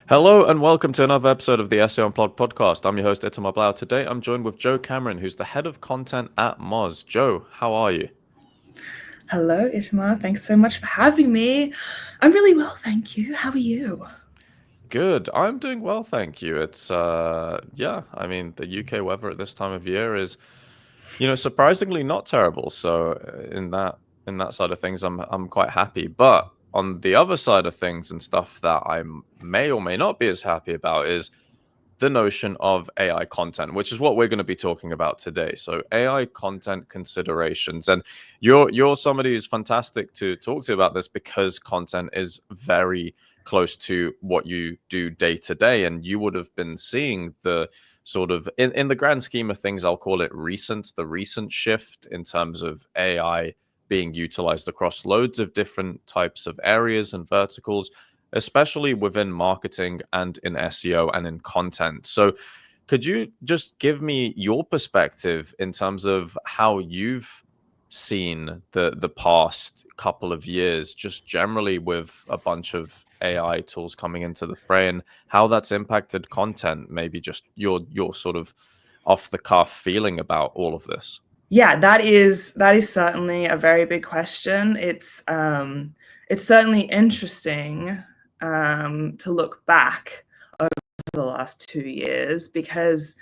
Hello and welcome to another episode of the SEO Unplugged podcast. I'm your host, Itamar Blauer. Today I'm joined with Joe Cameron, who's the head of content at Moz. Joe, how are you? Hello, Itamar. Thanks so much for having me. I'm really well, thank you. How are you? Good. I'm doing well, thank you. The UK weather at this time of year is, surprisingly not terrible. So in that side of things, I'm quite happy. But on the other side of things and stuff that I may or may not be as happy about is the notion of AI content, which is what we're going to be talking about today. So AI content considerations, and you're somebody who's fantastic to talk to about this because content is very close to what you do day to day, and you would have been seeing the sort of in the grand scheme of things, I'll call it the recent shift in terms of AI being utilized across loads of different types of areas and verticals, especially within marketing and in SEO and in content. So, could you just give me your perspective in terms of how you've seen the past couple of years, just generally with a bunch of AI tools coming into the fray, and how that's impacted content? Maybe just your sort of off the cuff feeling about all of this. Yeah, that is certainly a very big question. It's certainly interesting to look back over the last 2 years because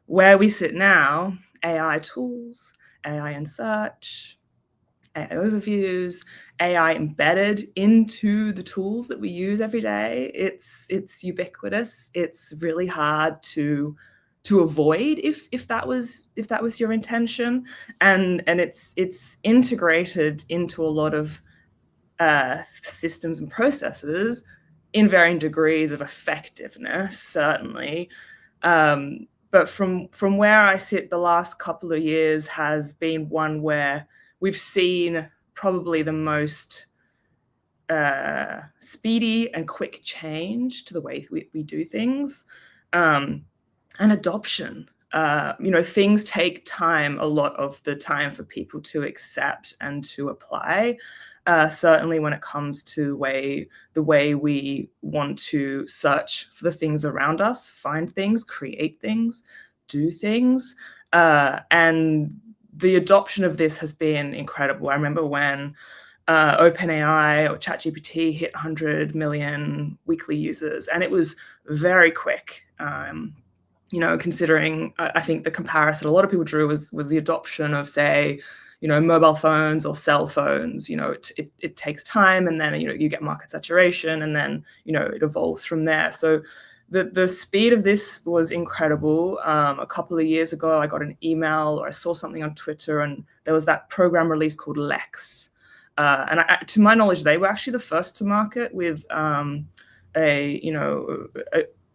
where we sit now, AI tools, AI in search, AI overviews, AI embedded into the tools that we use every day. It's ubiquitous. It's really hard to avoid if that was your intention, and it's integrated into a lot of systems and processes in varying degrees of effectiveness, certainly. But from where I sit, the last couple of years has been one where we've seen probably the most speedy and quick change to the way we do things, and adoption. Things take time, a lot of the time, for people to accept and to apply. Certainly when it comes to the way we want to search for the things around us, find things, create things, do things. And the adoption of this has been incredible. I remember when OpenAI or ChatGPT hit 100 million weekly users, and it was very quick. Considering, I think the comparison a lot of people drew was the adoption of, say, mobile phones or cell phones. It takes time, and then you get market saturation, and then it evolves from there. So the speed of this was incredible. A couple of years ago, I got an email or I saw something on Twitter, and there was that program release called Lex. To my knowledge, they were actually the first to market with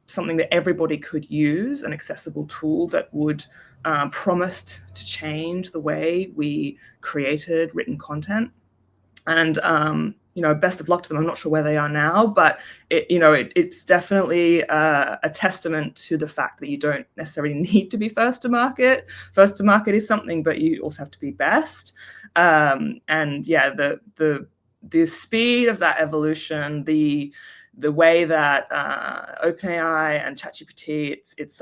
something that everybody could use, an accessible tool that would promised to change the way we created written content. And best of luck to them. I'm not sure where they are now, but it's definitely a testament to the fact that you don't necessarily need to be first to market. First to market is something, but you also have to be best. And yeah, the speed of that evolution, the way that OpenAI and ChatGPT, it's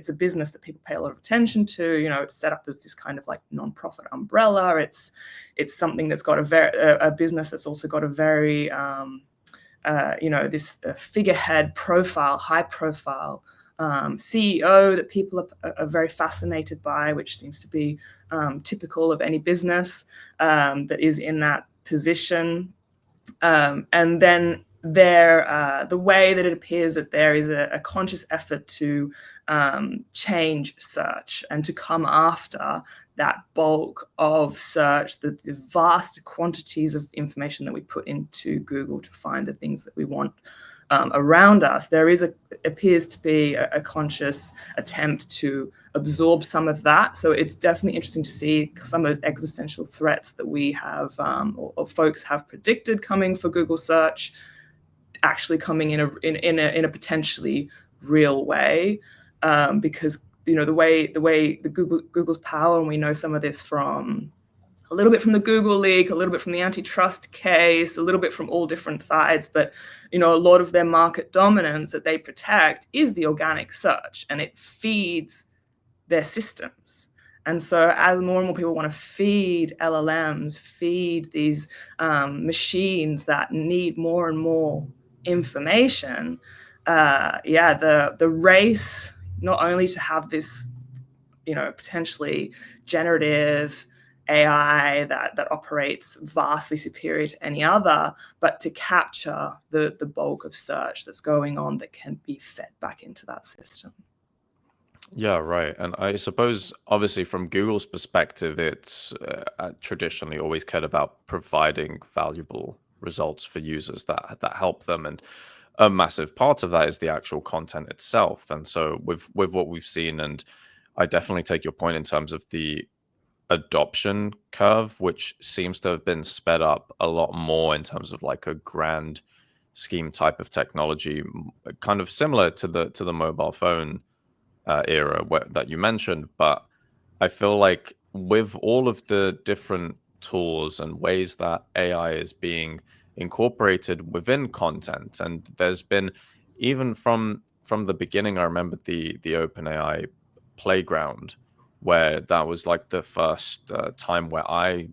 a business that people pay a lot of attention to. It's set up as this kind of like nonprofit umbrella. It's something that's got a business that's also got a very this figurehead profile, high profile CEO that people are very fascinated by, which seems to be typical of any business that is in that position. And then the way that it appears that there is a conscious effort to change search and to come after that bulk of search, the vast quantities of information that we put into Google to find the things that we want around us. There appears to be a conscious attempt to absorb some of that. So it's definitely interesting to see some of those existential threats that we have or folks have predicted coming for Google search actually coming in a potentially real way, because the way Google's power, and we know some of this from a little bit from the Google leak, a little bit from the antitrust case, a little bit from all different sides. But, a lot of their market dominance that they protect is the organic search, and it feeds their systems. And so as more and more people want to feed LLMs, feed these machines that need more and more information, the race not only to have this, potentially generative AI that operates vastly superior to any other, but to capture the bulk of search that's going on that can be fed back into that system. Yeah, right. And I suppose, obviously, from Google's perspective, it's traditionally always cared about providing valuable results for users that help them, and a massive part of that is the actual content itself. And so, with what we've seen, and I definitely take your point in terms of the adoption curve, which seems to have been sped up a lot more in terms of like a grand scheme type of technology, kind of similar to the mobile phone era that you mentioned. But I feel like with all of the different tools and ways that AI is being incorporated within content, and there's been, even from the beginning, I remember the OpenAI playground, where that was like the first time where I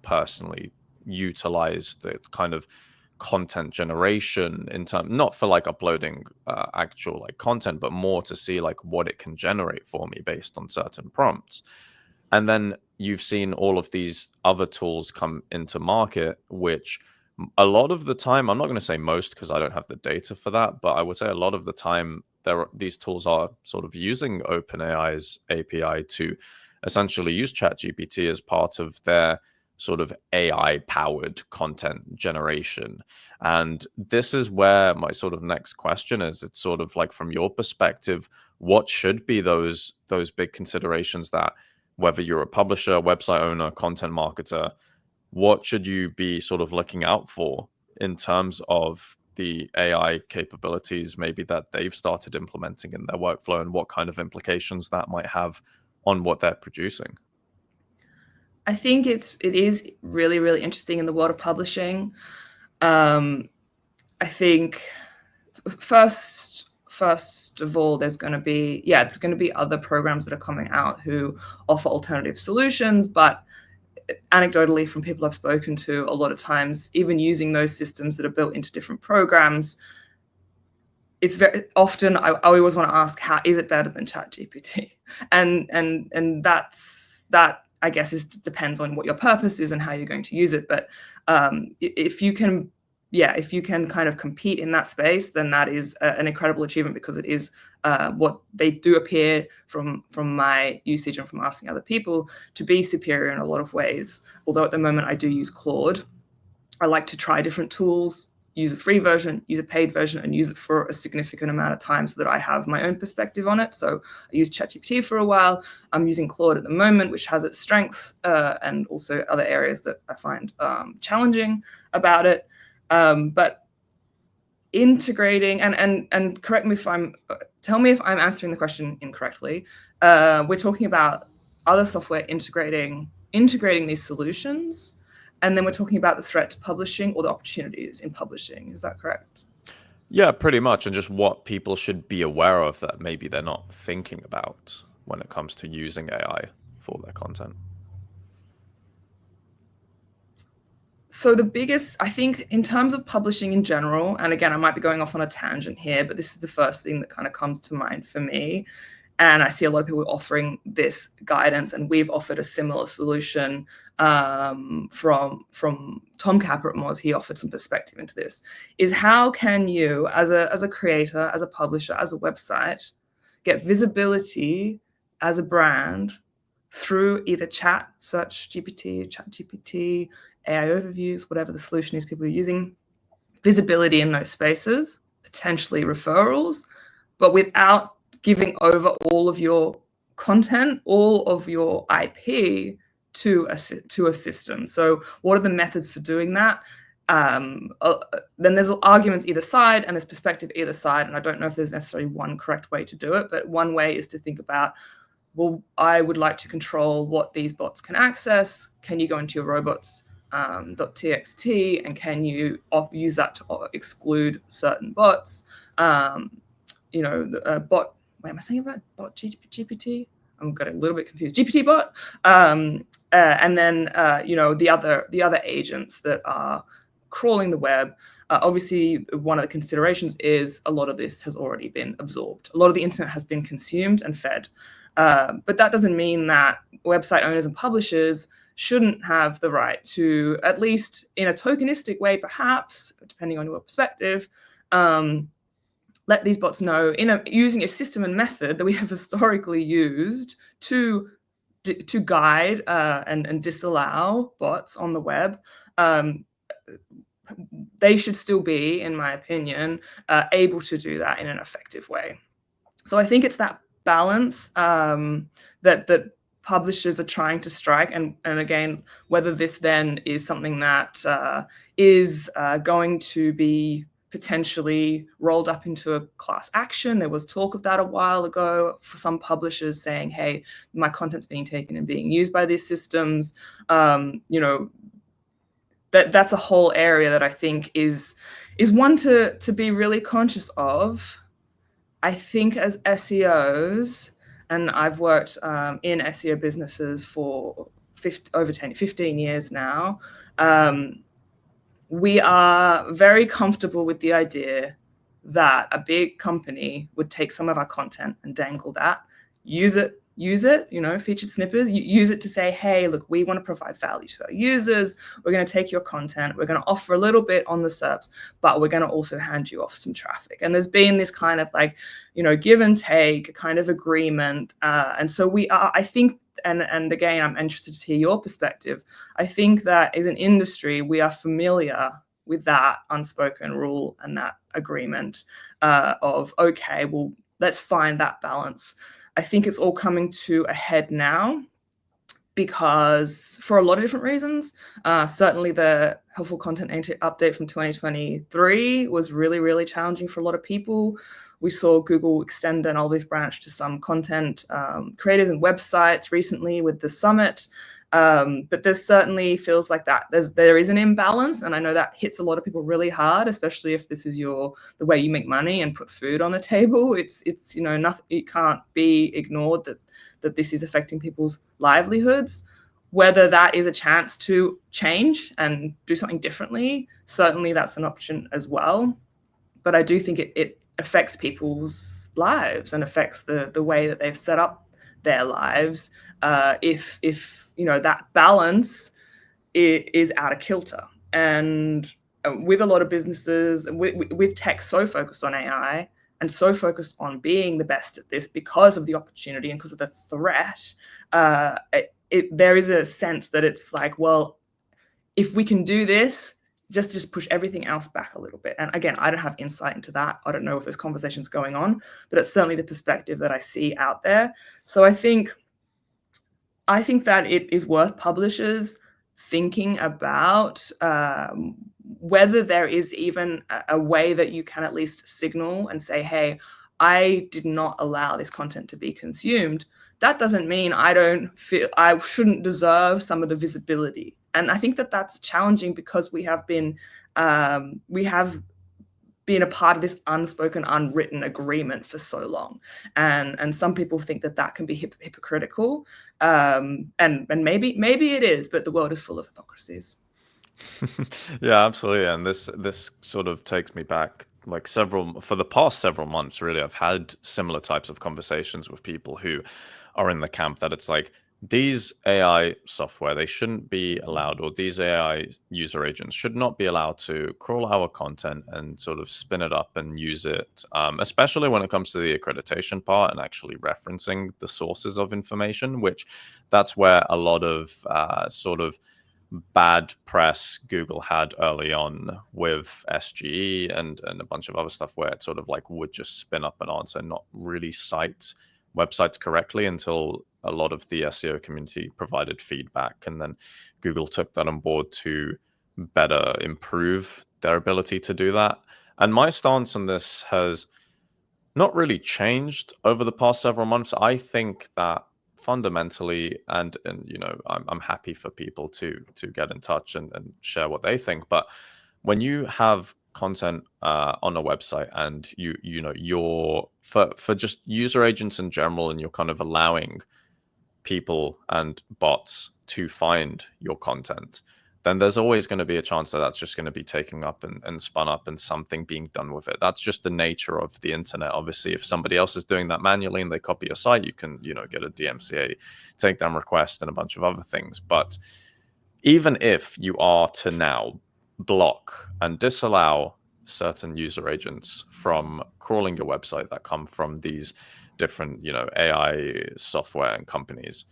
personally utilized the kind of content generation in term, not for like uploading actual like content, but more to see like what it can generate for me based on certain prompts. And then you've seen all of these other tools come into market, which a lot of the time, I'm not going to say most because I don't have the data for that, but I would say a lot of the time these tools are sort of using OpenAI's API to essentially use ChatGPT as part of their sort of AI powered content generation. And this is where my sort of next question is. It's sort of like, from your perspective, what should be those big considerations that, whether you're a publisher, website owner, content marketer, what should you be sort of looking out for in terms of the AI capabilities maybe that they've started implementing in their workflow, and what kind of implications that might have on what they're producing? I think it is really, really interesting in the world of publishing. I think first of all, there's going to be other programs that are coming out who offer alternative solutions, but anecdotally from people I've spoken to, a lot of times, even using those systems that are built into different programs, it's very often I always want to ask, how is it better than ChatGPT? And that, I guess, depends on what your purpose is and how you're going to use it. But if you can kind of compete in that space, then that is an incredible achievement, because it is what they do appear from my usage and from asking other people to be superior in a lot of ways. Although at the moment I do use Claude. I like to try different tools, use a free version, use a paid version, and use it for a significant amount of time so that I have my own perspective on it. So I used ChatGPT for a while. I'm using Claude at the moment, which has its strengths and also other areas that I find challenging about it. But integrating and correct me if tell me if I'm answering the question incorrectly. We're talking about other software integrating these solutions, and then we're talking about the threat to publishing or the opportunities in publishing. Is that correct? Yeah, pretty much. And just what people should be aware of that maybe they're not thinking about when it comes to using AI for their content. So the biggest, I think, in terms of publishing in general, and again, I might be going off on a tangent here, but this is the first thing that kind of comes to mind for me. And I see a lot of people offering this guidance, and we've offered a similar solution from Tom Capper at Moz. He offered some perspective into this, is how can you, as a creator, as a publisher, as a website, get visibility as a brand through either chat, search GPT, chat GPT, AI overviews, whatever the solution is people are using, visibility in those spaces, potentially referrals, but without giving over all of your content, all of your IP to a system. So what are the methods for doing that? Then there's arguments either side, and there's perspective either side, and I don't know if there's necessarily one correct way to do it, but one way is to think about well, I would like to control what these bots can access. Can you go into your robots .txt, and can you use that to exclude certain bots? The bot. Wait, am I saying about bot GPT? I'm getting a little bit confused. GPT bot, and then the other agents that are crawling the web. Obviously, one of the considerations is a lot of this has already been absorbed. A lot of the internet has been consumed and fed. But that doesn't mean that website owners and publishers shouldn't have the right to, at least in a tokenistic way, perhaps, depending on your perspective, let these bots know using a system and method that we have historically used to guide and disallow bots on the web. They should still be, in my opinion, able to do that in an effective way. So I think it's that balance that publishers are trying to strike, and again, whether this then is something that is going to be potentially rolled up into a class action. There was talk of that a while ago for some publishers saying, hey, my content's being taken and being used by these systems. That's a whole area that I think is one to be really conscious of. I think as SEOs, and I've worked in SEO businesses for 15 years now, we are very comfortable with the idea that a big company would take some of our content and dangle that, use it, featured snippets, use it to say, hey, look, we want to provide value to our users. We're going to take your content. We're going to offer a little bit on the SERPs, but we're going to also hand you off some traffic. And there's been this kind of give and take kind of agreement. And so we are, I think, and again, I'm interested to hear your perspective. I think that as an industry, we are familiar with that unspoken rule and that agreement of, okay, well, let's find that balance. I think it's all coming to a head now because for a lot of different reasons. Certainly the helpful content update from 2023 was really, really challenging for a lot of people. We saw Google extend an olive branch to some content creators and websites recently with the summit. But there certainly feels like that there is an imbalance, and I know that hits a lot of people really hard, especially if this is the way you make money and put food on the table. It's nothing, it can't be ignored that this is affecting people's livelihoods. Whether that is a chance to change and do something differently, certainly that's an option as well. But I do think it affects people's lives and affects the way that they've set up their lives if that balance is out of kilter. And with a lot of businesses, with tech so focused on AI and so focused on being the best at this because of the opportunity and because of the threat, there is a sense that it's like, well, if we can do this, just push everything else back a little bit. And again, I don't have insight into that. I don't know if there's conversations going on, but it's certainly the perspective that I see out there. So I think that it is worth publishers thinking about whether there is even a way that you can at least signal and say, hey, I did not allow this content to be consumed. That doesn't mean I shouldn't deserve some of the visibility. And I think that that's challenging because we have been a part of this unspoken, unwritten agreement for so long, and some people think that can be hypocritical, and maybe it is, but the world is full of hypocrisies. Yeah, absolutely. And this sort of takes me back for the past several months, really. I've had similar types of conversations with people who are in the camp that it's like, these AI software, they shouldn't be allowed, or these AI user agents should not be allowed to crawl our content and sort of spin it up and use it, especially when it comes to the accreditation part and actually referencing the sources of information, which that's where a lot of sort of bad press Google had early on with SGE and a bunch of other stuff, where it sort of would just spin up an answer and not really cite websites correctly until a lot of the SEO community provided feedback, and then Google took that on board to better improve their ability to do that. And my stance on this has not really changed over the past several months. I think that fundamentally, and I'm happy for people to get in touch and share what they think. But when you have content on a website, and you're for just user agents in general, and you're kind of allowing people and bots to find your content, then there's always going to be a chance that that's just going to be taken up and spun up and something being done with it. That's just the nature of the internet. Obviously, if somebody else is doing that manually and they copy your site, you can, get a DMCA takedown request and a bunch of other things. But even if you are to now block and disallow certain user agents from crawling your website that come from these different, AI software and companies,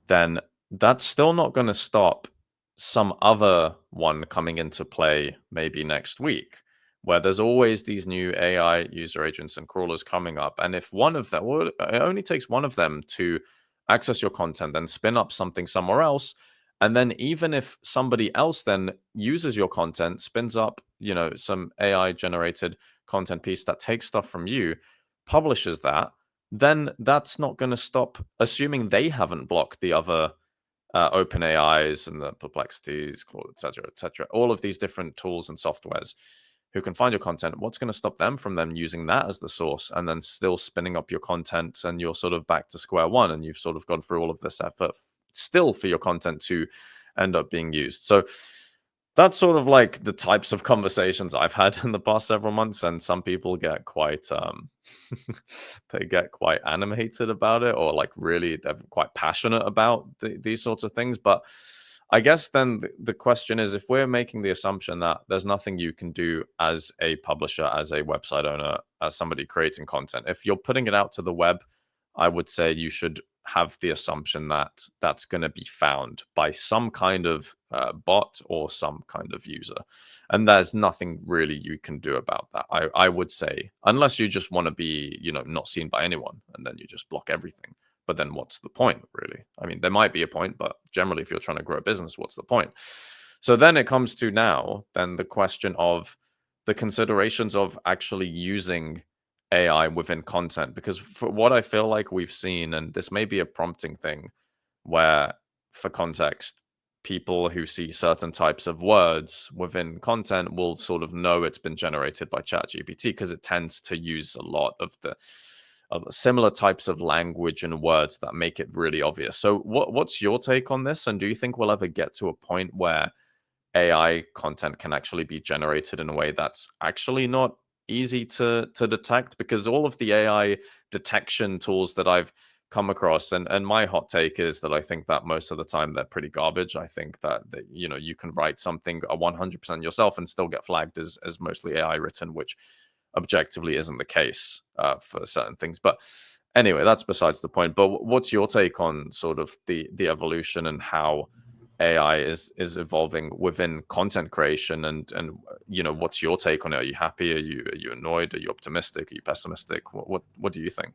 then that's still not going to stop some other one coming into play maybe next week, where there's always these new AI user agents and crawlers coming up. And if one of them, well, it only takes one of them to access your content, then spin up something somewhere else. And then even if somebody else then uses your content, spins up, some AI generated content piece that takes stuff from you, publishes that, then that's not going to stop, assuming they haven't blocked the other open AIs and the Perplexities, Claude, et cetera, all of these different tools and softwares who can find your content. What's going to stop them from them using that as the source and then still spinning up your content, and you're sort of back to square one, and you've sort of gone through all of this effort still for your content to end up being used. So that's sort of like the types of conversations I've had in the past several months, and some people get quite they get quite animated about it, or like really they're quite passionate about these sorts of things. But I guess then the question is, if we're making the assumption that there's nothing you can do as a publisher, as a website owner, as somebody creating content, if you're putting it out to the web, I would say you should have the assumption that that's going to be found by some kind of bot or some kind of user. And there's nothing really you can do about that. I would say, unless you just want to be, not seen by anyone, and then you just block everything. But then what's the point, really? I mean, there might be a point, but generally, if you're trying to grow a business, what's the point? So then it comes to now, then the question of the considerations of actually using AI within content. Because for what I feel like we've seen, and this may be a prompting thing, where for context, people who see certain types of words within content will sort of know it's been generated by ChatGPT, because it tends to use a lot of the similar types of language and words that make it really obvious. So what's your take on this? And do you think we'll ever get to a point where AI content can actually be generated in a way that's actually not easy to detect? Because all of the AI detection tools that I've come across, and my hot take is that I think that most of the time they're pretty garbage. I think that you can write something 100% yourself and still get flagged as mostly AI written, which objectively isn't the case for certain things. But anyway, that's besides the point. But what's your take on sort of the evolution and how AI is evolving within content creation, and what's your take on it? Are you happy? Are you annoyed? Are you optimistic? Are you pessimistic? What do you think?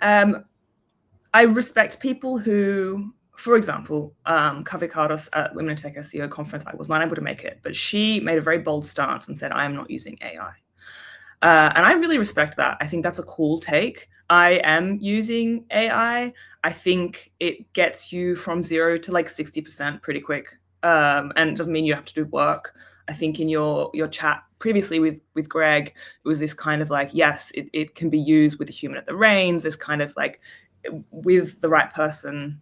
I respect people who, for example, Kavi Cardos at Women in Tech SEO conference, I was not able to make it, but she made a very bold stance and said, I am not using AI. And I really respect that. I think that's a cool take. I am using AI. I think it gets you from 0 to like 60% pretty quick. And it doesn't mean you have to do work. I think in your chat previously with Greg, it was this kind of like, yes, it can be used with a human at the reins, this kind of like with the right person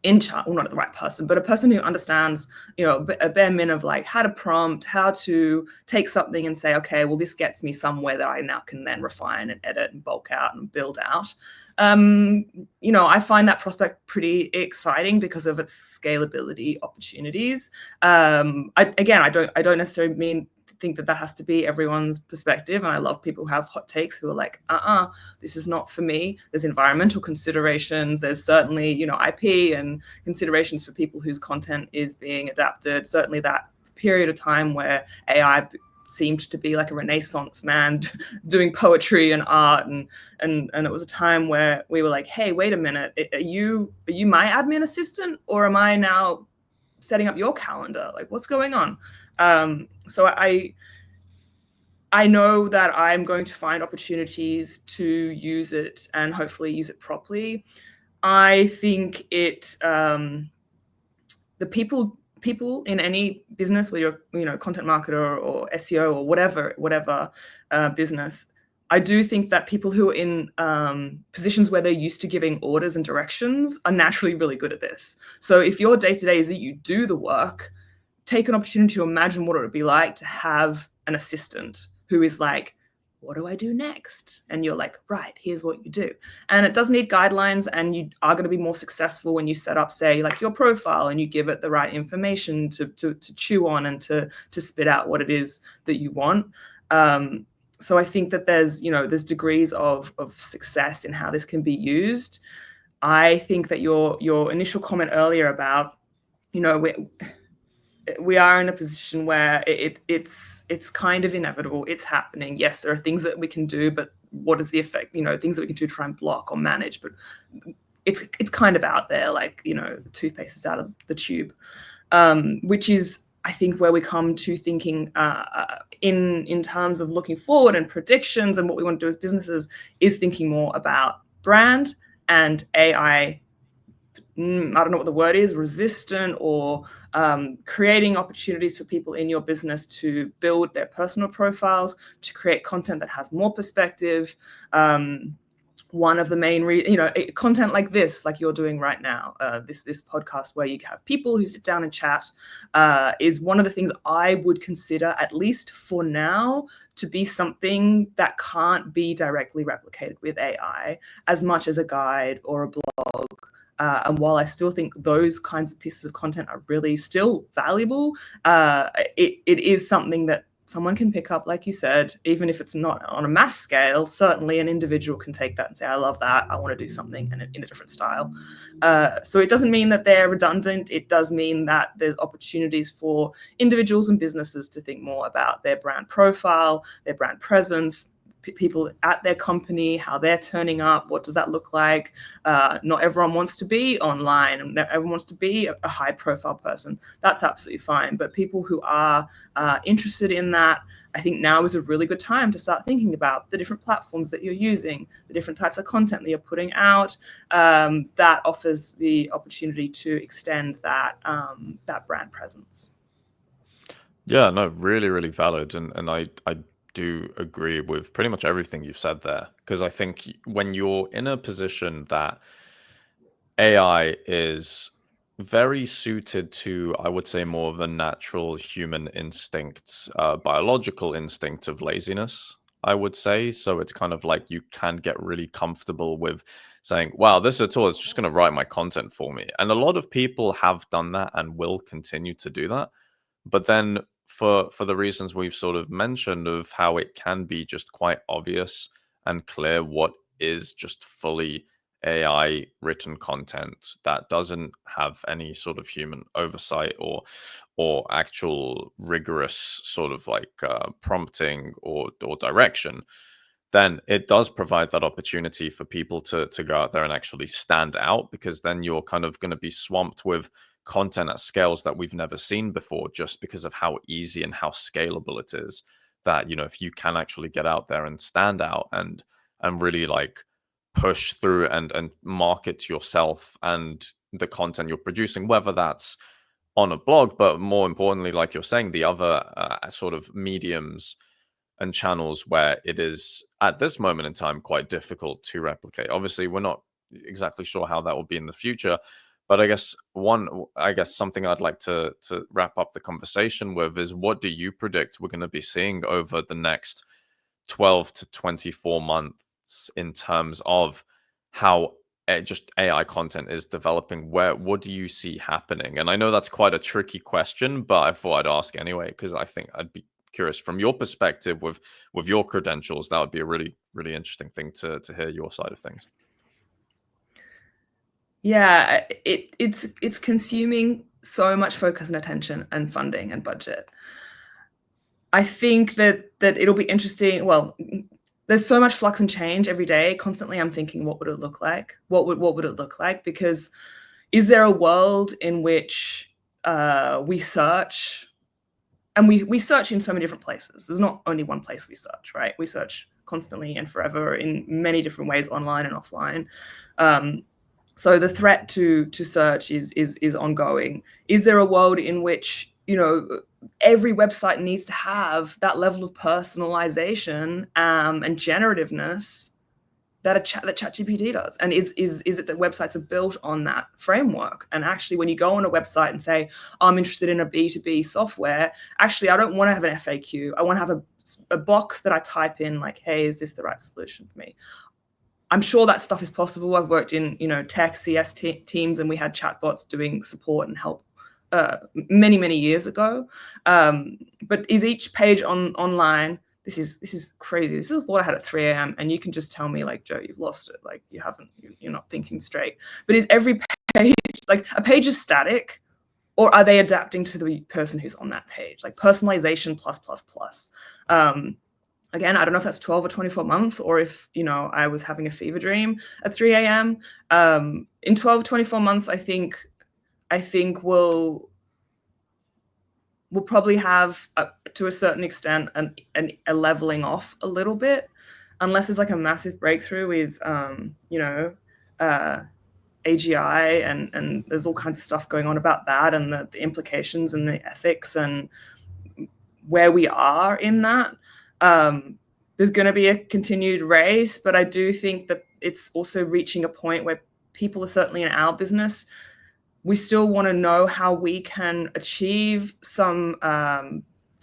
in charge, well, not the right person, but a person who understands, a bare min of like how to prompt, how to take something and say, okay, well, this gets me somewhere that I now can then refine and edit and bulk out and build out. I find that prospect pretty exciting because of its scalability opportunities. I don't necessarily think that has to be everyone's perspective. And I love people who have hot takes who are like, this is not for me. There's environmental considerations. There's certainly, IP and considerations for people whose content is being adapted. Certainly that period of time where AI seemed to be like a Renaissance man doing poetry and art. And it was a time where we were like, hey, wait a minute. Are you my admin assistant, or am I now setting up your calendar? Like, what's going on? So I know that I'm going to find opportunities to use it and hopefully use it properly. I think it the people in any business, whether you're content marketer or SEO or whatever business, I do think that people who are in positions where they're used to giving orders and directions are naturally really good at this. So if your day-to-day is that you do the work, take an opportunity to imagine what it would be like to have an assistant who is like, what do I do next? And you're like, right, here's what you do. And it does need guidelines, and you are going to be more successful when you set up, say, like your profile, and you give it the right information to chew on and to spit out what it is that you want. So I think that there's degrees of success in how this can be used. I think that your initial comment earlier about, we are in a position where it's kind of inevitable. It's happening. Yes, there are things that we can do, but what is the effect? Things that we can do to try and block or manage, but it's kind of out there, like, toothpaste is out of the tube, which is, I think, where we come to thinking in terms of looking forward and predictions and what we want to do as businesses, is thinking more about brand and AI. I don't know what the word is, resistant, or creating opportunities for people in your business to build their personal profiles, to create content that has more perspective. One of the main content like this, like you're doing right now, this podcast where you have people who sit down and chat, is one of the things I would consider, at least for now, to be something that can't be directly replicated with AI as much as a guide or a blog. And while I still think those kinds of pieces of content are really still valuable, it is something that someone can pick up, like you said, even if it's not on a mass scale. Certainly an individual can take that and say, I love that, I want to do something in a different style. So it doesn't mean that they're redundant. It does mean that there's opportunities for individuals and businesses to think more about their brand profile, their brand presence, people at their company, how they're turning up, what does that look like? Not everyone wants to be online, and everyone wants to be a high profile person. That's absolutely fine. But people who are interested in that, I think now is a really good time to start thinking about the different platforms that you're using, the different types of content that you're putting out, that offers the opportunity to extend that brand presence. Yeah, no, really, really valid. And I do agree with pretty much everything you've said there. Because I think when you're in a position that AI is very suited to, I would say, more of a natural human instinct, biological instinct of laziness, I would say. So it's kind of like you can get really comfortable with saying, wow, this is a tool that's just going to write my content for me. And a lot of people have done that and will continue to do that. But then for the reasons we've sort of mentioned of how it can be just quite obvious and clear what is just fully AI written content that doesn't have any sort of human oversight or actual rigorous sort of like prompting or direction, then it does provide that opportunity for people to go out there and actually stand out, because then you're kind of going to be swamped with content at scales that we've never seen before, just because of how easy and how scalable it is. That, if you can actually get out there and stand out and really like push through and market yourself and the content you're producing, whether that's on a blog, but more importantly, like you're saying, the other sort of mediums and channels where it is at this moment in time quite difficult to replicate. Obviously, we're not exactly sure how that will be in the future, but I guess something I'd like to wrap up the conversation with is, what do you predict we're going to be seeing over the next 12 to 24 months in terms of how just AI content is developing? What do you see happening? And I know that's quite a tricky question, but I thought I'd ask anyway, because I think I'd be curious from your perspective with your credentials. That would be a really, really interesting thing to hear your side of things. Yeah, it's consuming so much focus and attention and funding and budget. I think that it'll be interesting. Well, there's so much flux and change every day. Constantly, I'm thinking, what would it look like? What would it look like? Because is there a world in which we search, and we search in so many different places? There's not only one place we search, right? We search constantly and forever in many different ways, online and offline. So the threat to search is ongoing. Is there a world in which, you know, every website needs to have that level of personalization and generativeness that ChatGPT does? And is it that websites are built on that framework? And actually, when you go on a website and say, I'm interested in a B2B software, actually, I don't want to have an FAQ. I want to have a box that I type in like, hey, is this the right solution for me? I'm sure that stuff is possible. I've worked in, you know, tech CS teams, and we had chatbots doing support and help many years ago. But is each page online? This is crazy. This is a thought I had at 3 a.m. And you can just tell me, like, Joe, you've lost it. Like, you're not thinking straight. But is every page, like, a page is static, or are they adapting to the person who's on that page? Like personalization plus. Again, I don't know if that's 12 or 24 months, or if, you know, I was having a fever dream at 3 a.m. In 12, 24 months, I think we'll probably have, to a certain extent, a leveling off a little bit, unless there's like a massive breakthrough with, you know, AGI, and there's all kinds of stuff going on about that, and the implications and the ethics and where we are in that. There's going to be a continued race, but I do think that it's also reaching a point where people are, certainly in our business, we still want to know how we can achieve some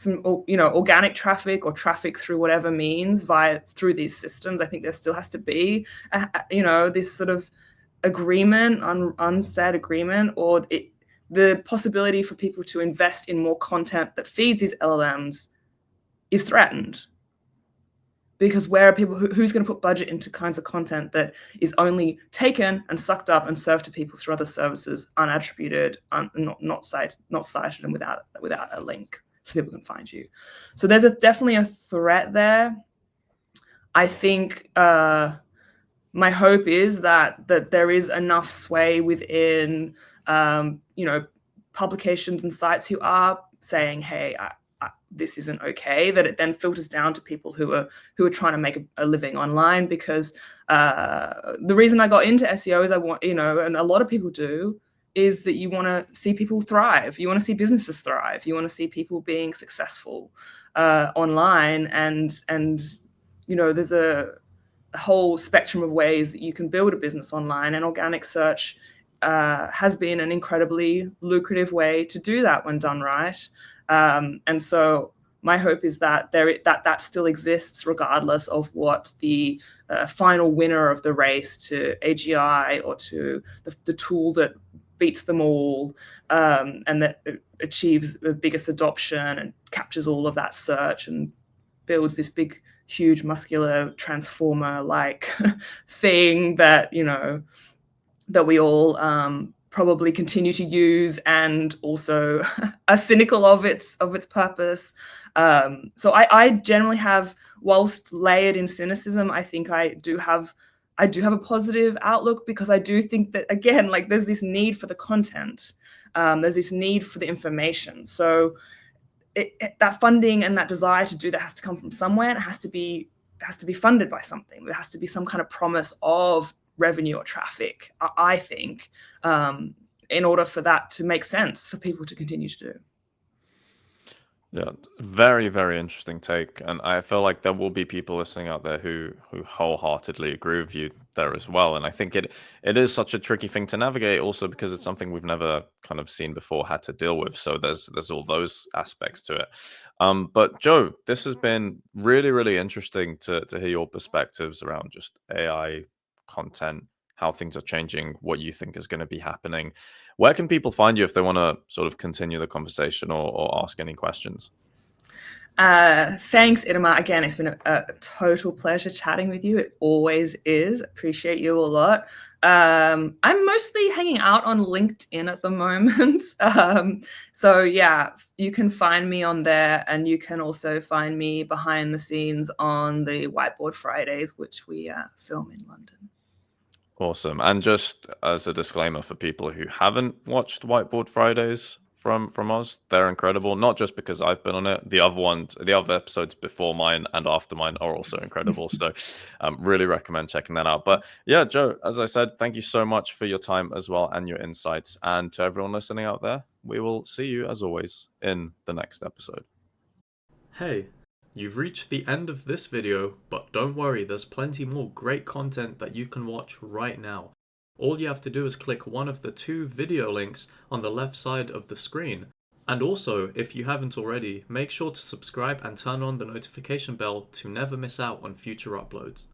you know, organic traffic or traffic through whatever means through these systems. I think there still has to be you know, this sort of agreement, unsaid agreement, or the possibility for people to invest in more content that feeds these LLMs is threatened. Because where are people, who's going to put budget into kinds of content that is only taken and sucked up and served to people through other services, unattributed, not cited, and without a link so people can find you? So there's definitely a threat there. I think my hope is that there is enough sway within, you know, publications and sites who are saying, hey, this isn't okay, that it then filters down to people who are trying to make a living online. Because the reason I got into SEO is I want, you know, and a lot of people do, is that you want to see people thrive. You want to see businesses thrive. You want to see people being successful online. And you know, there's a whole spectrum of ways that you can build a business online, and organic search has been an incredibly lucrative way to do that when done right. And so my hope is that that still exists, regardless of what the final winner of the race to AGI or to the tool that beats them all, and that achieves the biggest adoption and captures all of that search and builds this big, huge, muscular transformer-like thing that, you know, that we all probably continue to use, and also are cynical of its purpose. So I generally have, whilst layered in cynicism, I think I do have a positive outlook, because I do think that, again, like, there's this need for the content, there's this need for the information. So that funding and that desire to do that has to come from somewhere, and it has to be funded by something. There has to be some kind of promise of revenue or traffic, I think, in order for that to make sense for people to continue to do. Yeah, very, very interesting take. And I feel like there will be people listening out there who wholeheartedly agree with you there as well. And I think it is such a tricky thing to navigate, also because it's something we've never kind of seen before, had to deal with. So there's all those aspects to it. But Joe, this has been really, really interesting to hear your perspectives around just AI content, how things are changing, what you think is going to be happening. Where can people find you if they want to sort of continue the conversation or ask any questions? Thanks, Itamar. Again, it's been a total pleasure chatting with you. It always is. Appreciate you a lot. I'm mostly hanging out on LinkedIn at the moment. So yeah, you can find me on there, and you can also find me behind the scenes on the Whiteboard Fridays, which we film in London. Awesome. And just as a disclaimer for people who haven't watched Whiteboard Fridays, from Oz. They're incredible, not just because I've been on it. The other episodes before mine and after mine are also incredible. So really recommend checking that out. But yeah, Joe, as I said, thank you so much for your time as well and your insights. And to everyone listening out there, we will see you as always in the next episode. Hey, you've reached the end of this video, but don't worry, there's plenty more great content that you can watch right now. All you have to do is click one of the 2 video links on the left side of the screen. And also, if you haven't already, make sure to subscribe and turn on the notification bell to never miss out on future uploads.